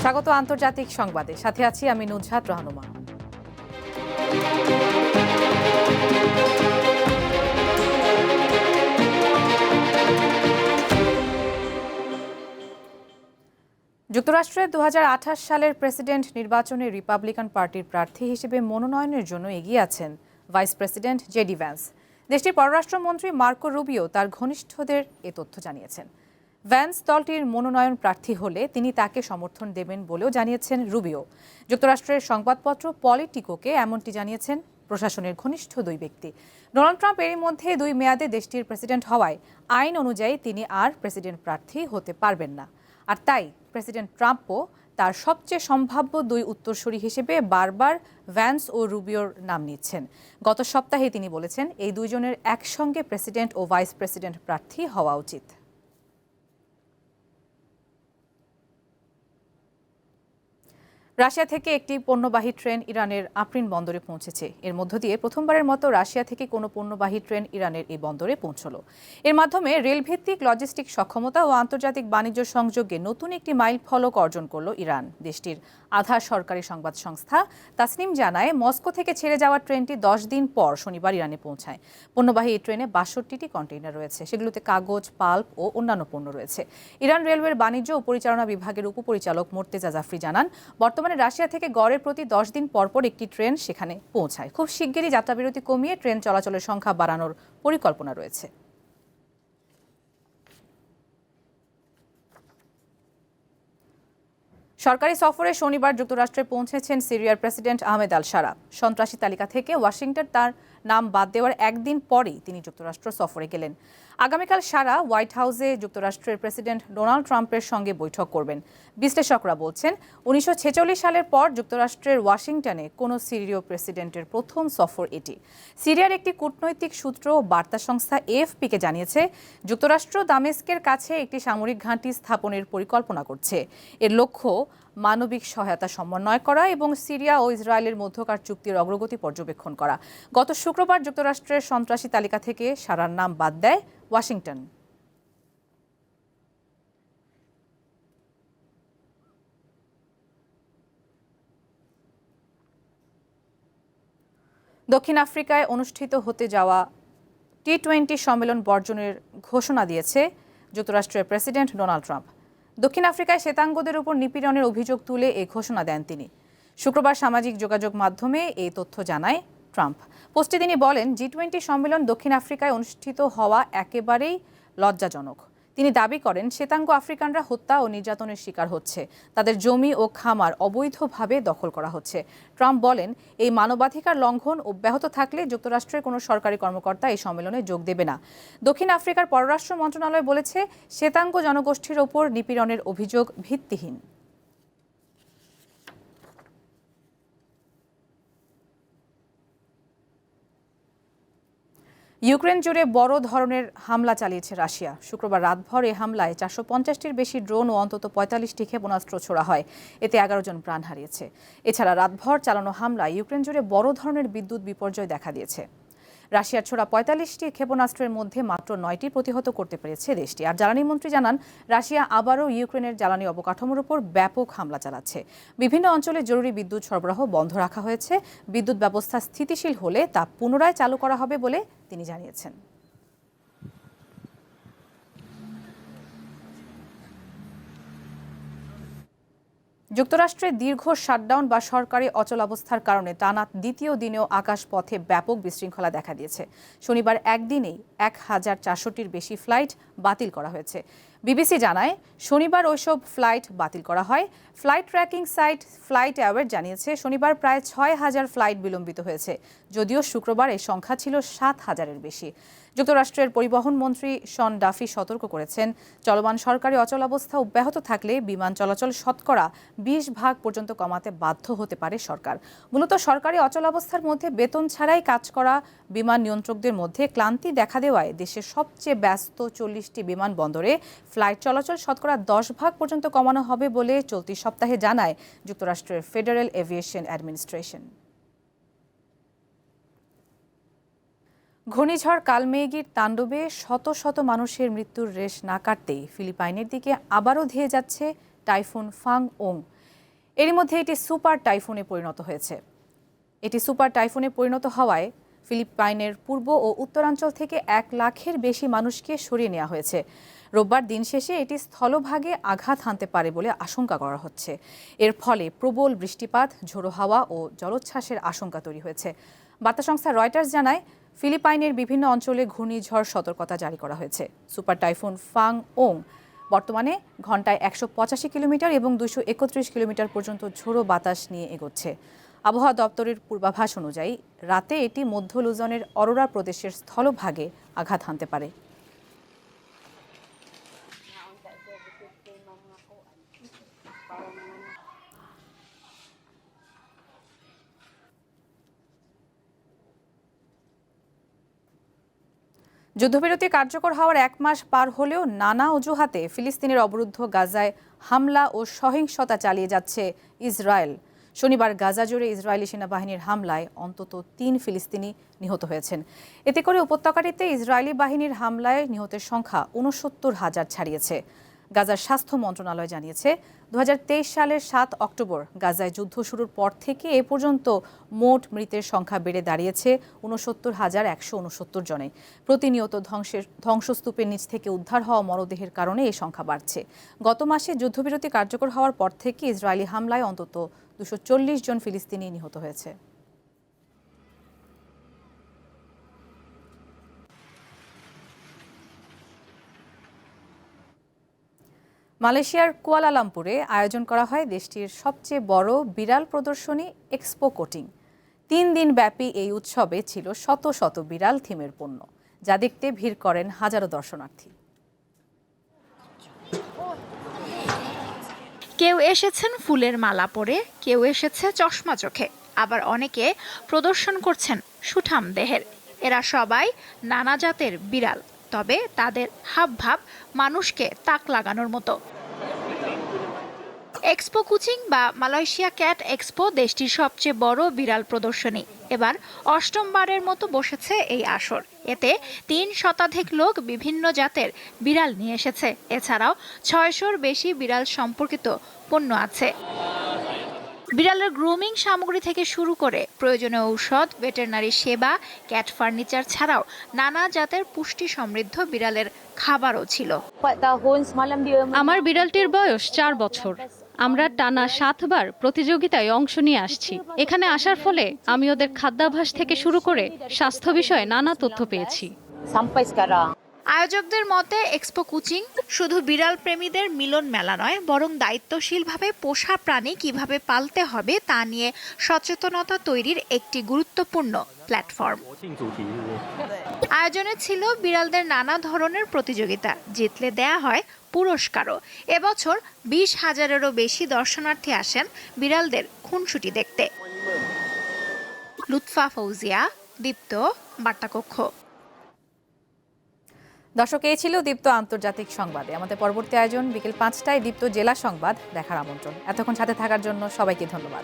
স্বাগত আন্তর্জাতিক সংবাদে, সাথে আছি আমি নুজহাত রহনুমা। যুক্তরাষ্ট্রে 2028 সালের প্রেসিডেন্ট নির্বাচনে রিপাবলিকান পার্টির প্রার্থী হিসেবে মনোনয়নের জন্য এগিয়ে আছেন ভাইস প্রেসিডেন্ট জেডি ভ্যান্স। দেশটির পররাষ্ট্রমন্ত্রী মার্কো রুবিও তার ঘনিষ্ঠদের এ তথ্য জানিয়েছেন। ভ্যান্স দলটির মনোনয়ন প্রার্থী হলে তিনি তাকে সমর্থন দেবেন বলেও জানিয়েছেন রুবিও। যুক্তরাষ্ট্রের সংবাদপত্র পলিটিকোকে এমনটি জানিয়েছেন প্রশাসনের ঘনিষ্ঠ দুই ব্যক্তি। ডোনাল্ড ট্রাম্প এরই মধ্যে 2 মেয়াদে দেশটির প্রেসিডেন্ট হওয়ায় আইন অনুযায়ী তিনি আর প্রেসিডেন্ট প্রার্থী হতে পারবেন না। আর তাই প্রেসিডেন্ট ট্রাম্পও তার সবচেয়ে সম্ভাব্য 2 উত্তরসূরি হিসেবে বারবার ভ্যান্স ও রুবিওর নাম নিচ্ছেন। গত সপ্তাহে তিনি বলেছেন এই দুইজনের একসঙ্গে প্রেসিডেন্ট ও ভাইস প্রেসিডেন্ট প্রার্থী হওয়া উচিত। রাশিয়া থেকে একটি পণ্যবাহী ট্রেন ইরানের আফরিন বন্দরে পৌঁছেছে। এর মধ্য দিয়ে প্রথমবারের মতো রাশিয়া থেকে কোনো পণ্যবাহী ট্রেন ইরানের এই বন্দরে পৌঁছল। এর মাধ্যমে রেলভিত্তিক লজিস্টিক সক্ষমতা ও আন্তর্জাতিক বাণিজ্য সংযোগে নতুন একটি মাইল ফলক অর্জন করল ইরান। দেশটির আধা সরকারি সংবাদ সংস্থা তাসনিম জানায়, মস্কো থেকে ছেড়ে যাওয়া ট্রেনটি 10 দিন পর শনিবার ইরানে পৌঁছায়। পণ্যবাহী এই ট্রেনে 62টি কন্টেইনার রয়েছে, সেগুলোতে কাগজ, পাল্প ও অন্যান্য পণ্য রয়েছে। ইরান রেলওয়ের বাণিজ্য ও পরিচালনা বিভাগের উপপরিচালক মোর্তেজা জাফরি জানান, বর্তমানে রাশিয়া থেকে গড়ের প্রতি 10 দিন পরপর একটি ট্রেন সেখানে পৌঁছায়। খুব শিগগিরই যাত্রাবিরতি কমিয়ে ট্রেন চলাচলের সংখ্যা বাড়ানোর পরিকল্পনা রয়েছে। সরকারি সফরে শনিবার যুক্তরাষ্ট্রে পৌঁছেছেন সিরিয়ার প্রেসিডেন্ট আহমেদ আল শারা। সন্ত্রাসী তালিকা থেকে ওয়াশিংটন তার নাম বাদ দেওয়ার একদিন পরেই তিনি যুক্তরাষ্ট্র সফরে গেলেন। আগামীকাল শারা হোয়াইট হাউসে যুক্তরাষ্ট্রের প্রেসিডেন্ট ডোনাল্ড ট্রাম্পের সঙ্গে বৈঠক করবেন। বিশ্লেষকরা বলছেন, 1946 সালের পর যুক্তরাষ্ট্রের ওয়াশিংটনে কোনো সিরীয় প্রেসিডেন্টের প্রথম সফর এটি। সিরিয়ার একটি কূটনৈতিক সূত্র বার্তা সংস্থা এএফপিকে জানিয়েছে, যুক্তরাষ্ট্র দামেস্কের কাছে একটি সামরিক ঘাঁটি স্থাপনের পরিকল্পনা করছে। এর লক্ষ্য মানবিক সহায়তা সমন্বয় করা এবং সিরিয়া ও ইসরায়েলের মধ্যকার চুক্তির অগ্রগতি পর্যবেক্ষণ করা। গত শুক্রবার যুক্তরাষ্ট্রের সন্ত্রাসী তালিকা থেকে শারার নাম বাদ দেয় ওয়াশিংটন। দক্ষিণ আফ্রিকায় অনুষ্ঠিত হতে যাওয়া টি-20 সম্মেলন বর্জনের ঘোষণা দিয়েছে যুক্তরাষ্ট্রের প্রেসিডেন্ট ডোনাল্ড ট্রাম্প। দক্ষিণ আফ্রিকায় শ্বেতাঙ্গদের উপর নিপীড়নের অভিযোগ তুলে এই ঘোষণা দেন তিনি। শুক্রবার সামাজিক যোগাযোগ মাধ্যমে এই তথ্য জানায় ট্রাম্প। পোস্টে তিনি বলেন, জি-20 সম্মেলন দক্ষিণ আফ্রিকায় অনুষ্ঠিত হওয়া একেবারেই লজ্জাজনক। তিনি দাবি করেন, শ্বেতাঙ্গ আফ্রিকানরা হত্যা ও নির্যাতনের শিকার হচ্ছে, তাদের জমি ও খামার অবৈধভাবে দখল করা হচ্ছে। ট্রাম্প বলেন, এই মানবাধিকার লঙ্ঘন অব্যাহত থাকলে যুক্তরাষ্ট্রের কোনো সরকারি কর্মকর্তা এই সম্মেলনে যোগ দেবে না। দক্ষিণ আফ্রিকার পররাষ্ট্র মন্ত্রণালয় বলেছে, শ্বেতাঙ্গ জনগোষ্ঠীর ওপর নিপীড়নের অভিযোগ ভিত্তিহীন। ইউক্রেন জুড়ে বড় ধরনের হামলা চালিয়েছে রাশিয়া। শুক্রবার রাতভর এই হামলায় 450টির বেশি ড্রোন ও অন্তত 45টি ক্ষেপণাস্ত্র ছোড়া হয়। এতে 11 জন প্রাণ হারিয়েছে। এছাড়া রাতভর চালানো হামলায় ইউক্রেন জুড়ে বড় ধরনের বিদ্যুৎ বিপর্যয় দেখা দিয়েছে। রাশিয়ার ছোড়া 45টি ক্ষেপণাস্ত্রের মধ্যে মাত্র 9টি প্রতিহত করতে পেরেছে দেশটি। আর জ্বালানি মন্ত্রী জানান, রাশিয়া আবারও ইউক্রেনের জ্বালানি অবকাঠামোর উপর ব্যাপক হামলা চালাচ্ছে। বিভিন্ন অঞ্চলে জরুরি বিদ্যুৎ সরবরাহ বন্ধ রাখা হয়েছে। বিদ্যুৎ ব্যবস্থা স্থিতিশীল হলে তা পুনরায় চালু করা হবে বলে তিনি জানিয়েছেন। যুক্তরাষ্ট্রে দীর্ঘ শাটডাউন বা সরকারি অচলাবস্থার কারণে টানা দ্বিতীয় দিনেও আকাশপথে ব্যাপক বিশৃঙ্খলা দেখা দিয়েছে। শনিবার একদিনেই 1400টির বেশি ফ্লাইট বাতিল করা হয়েছে। বিবিসি জানায়, শনিবার ওইসব ফ্লাইট বাতিল করা হয়। Flight tracking site FlightAware জানিয়েছে, শনিবার প্রায় 6000 ফ্লাইট বিলম্বিত হয়েছে, যদিও শুক্রবার এই সংখ্যা ছিল 7000-এর বেশি। যুক্তরাষ্ট্রের পরিবহন মন্ত্রী শন ডাফি সতর্ক করেছেন, চলমান সরকারি অচলাবস্থা অব্যাহত থাকলে বিমান চলাচল শতকরা 20% পর্যন্ত কমাতে বাধ্য হতে পারে সরকার। মূলত সরকারি অচলাবস্থার মধ্যে বেতন ছাড়াই কাজ করা বিমান নিয়ন্ত্রকদের মধ্যে ক্লান্তি দেখা দেওয়ায় দেশের সবচেয়ে ব্যস্ত 40টি বিমানবন্দরে ফ্লাইট চলাচল শতকরা 10% পর্যন্ত কমানো হবে বলে চলতি সপ্তাহে জানায় যুক্তরাষ্ট্রের ফেডারেল এভিয়েশন অ্যাডমিনিস্ট্রেশন। ঘূর্ণিঝড় কালমেঘির তাণ্ডবে শত শত মানুষের মৃত্যুর রেশ না কাটতেই ফিলিপাইনের দিকে আবারও ধেয়ে যাচ্ছে টাইফুন ফাং ওং। এরই মধ্যে এটি সুপার টাইফুনে পরিণত হয়েছে। এটি সুপার টাইফুনে পরিণত হওয়ায় ফিলিপাইনের পূর্ব ও উত্তরাঞ্চল থেকে 1 লাখের বেশি মানুষকে সরিয়ে নেওয়া হয়েছে। রোববার দিন শেষে এটি স্থলভাগে আঘাত হানতে পারে বলে আশঙ্কা করা হচ্ছে। এর ফলে প্রবল বৃষ্টিপাত, ঝোড়ো হাওয়া ও জলোচ্ছ্বাসের আশঙ্কা তৈরি হয়েছে। বার্তা সংস্থা রয়টার্স জানায়, ফিলিপাইনের বিভিন্ন অঞ্চলে ঘূর্ণিঝড় সতর্কতা জারি করা হয়েছে। সুপার টাইফুন ফাং ওং বর্তমানে ঘন্টায় 185 কিলোমিটার এবং 231 কিলোমিটার পর্যন্ত ঝোড়ো বাতাস নিয়ে এগোচ্ছে। আবহাওয়া দপ্তরের পূর্বাভাস অনুযায়ী রাতে এটি মধ্য লুজনের অরোরা প্রদেশের স্থলভাগে আঘাত হানতে পারে। যুদ্ধবিরতি কার্যকর হওয়ার 1 মাস পার হলেও নানা অজুহাতে ফিলিস্তিনের অবরুদ্ধ গাজায় হামলা ও সহিংসতা চালিয়ে যাচ্ছে ইসরায়েল। শনিবার গাজা জুড়ে ইসরায়েলি সেনাবাহিনীর হামলায় অন্তত 3 ফিলিস্তিনি নিহত হয়েছেন। এতে করে উপত্যকাটিতে ইসরায়েলি বাহিনীর হামলায় নিহতের সংখ্যা 69,000 ছাড়িয়েছে। গাজার স্বাস্থ্য মন্ত্রণালয় জানিয়েছে, 2023 সালের 7 অক্টোবর গাজায় যুদ্ধ শুরুর পর থেকে এ পর্যন্ত মোট মৃতের সংখ্যা বেড়ে দাঁড়িয়েছে 69,169 জনে। প্রতিনিয়ত ধ্বংসস্তূপের নিচ থেকে উদ্ধার হওয়া মরদেহের কারণে এই সংখ্যা বাড়ছে। গত মাসে যুদ্ধবিরতি কার্যকর হওয়ার পর থেকে ইসরায়েলি হামলায় অন্তত 240 জন ফিলিস্তিনি নিহত হয়েছে। মালয়েশিয়ার কুয়ালালামপুরে আয়োজন করা হয় দেশটির সবচেয়ে বড় বিড়াল প্রদর্শনী এক্সপো কোটিং। 3 দিন ব্যাপী এই উৎসবে ছিল শত শত বিড়াল থিমের পণ্য, যা দেখতে ভিড় করেন হাজারো দর্শনার্থী। কেউ এসেছেন ফুলের মালা পরে, কেউ এসেছে চশমা চোখে, আবার অনেকে প্রদর্শন করছেন সুঠাম দেহের। এরা সবাই নানা জাতের বিড়াল, তবে তাদের হাবভাব মানুষকে তাক লাগানোর মতো। এক্সপো কুচিং বা মালয়েশিয়া ক্যাট এক্সপো দেশটির সবচেয়ে বড় বিড়াল প্রদর্শনী। এবার 8মবারের মতো বসেছে এই আসর। এতে 3 শতাধিক লোক বিভিন্ন জাতের বিড়াল নিয়ে এসেছে। এছাড়াও 600-র বেশি বিড়াল সম্পর্কিত পণ্য আছে। বিড়ালের গ্রুমিং সামগ্রী থেকে শুরু করে প্রয়োজনীয় ঔষধ, ভেটেরিনারি সেবা, ক্যাট ফার্নিচার ছাড়াও নানা জাতের পুষ্টি সমৃদ্ধ বিড়ালের খাবারও ছিল। আমার বিড়ালটির বয়স 4 বছর। আমরা টানা 7 বার প্রতিযোগিতায় অংশ নিয়ে আসছি। এখানে আসার ফলে আমি ওদের খাদ্যাভ্যাস থেকে শুরু করে স্বাস্থ্য বিষয়ে নানা তথ্য পেয়েছি। আয়োজকদের মতে এক্সপো কুচিং শুধু বিড়াল প্রেমীদের মিলন মেলা নয়, বরং দায়িত্বশীলভাবে পোষা প্রাণী কিভাবে পালতে হবে তা নিয়ে সচেতনতা তৈরির একটি গুরুত্বপূর্ণ প্ল্যাটফর্ম। আয়োজনে ছিল বিড়ালদের নানা ধরনের প্রতিযোগিতা, জিতলে দেয়া হয় পুরস্কারও। এবছর 20,000-এরও বেশি দর্শনার্থী আসেন বিড়ালদের খুনসুটি দেখতে। লুৎফা ফৌজিয়া, দীপ্ত, বার্তাকক্ষ। দর্শক, এই ছিল দীপ্ত আন্তর্জাতিক সংবাদে। আমাদের পরবর্তী আয়োজন বিকেল 5টায় দীপ্ত জেলা সংবাদ দেখার আমন্ত্রণ। এতক্ষণ সাথে থাকার জন্য সবাইকে ধন্যবাদ।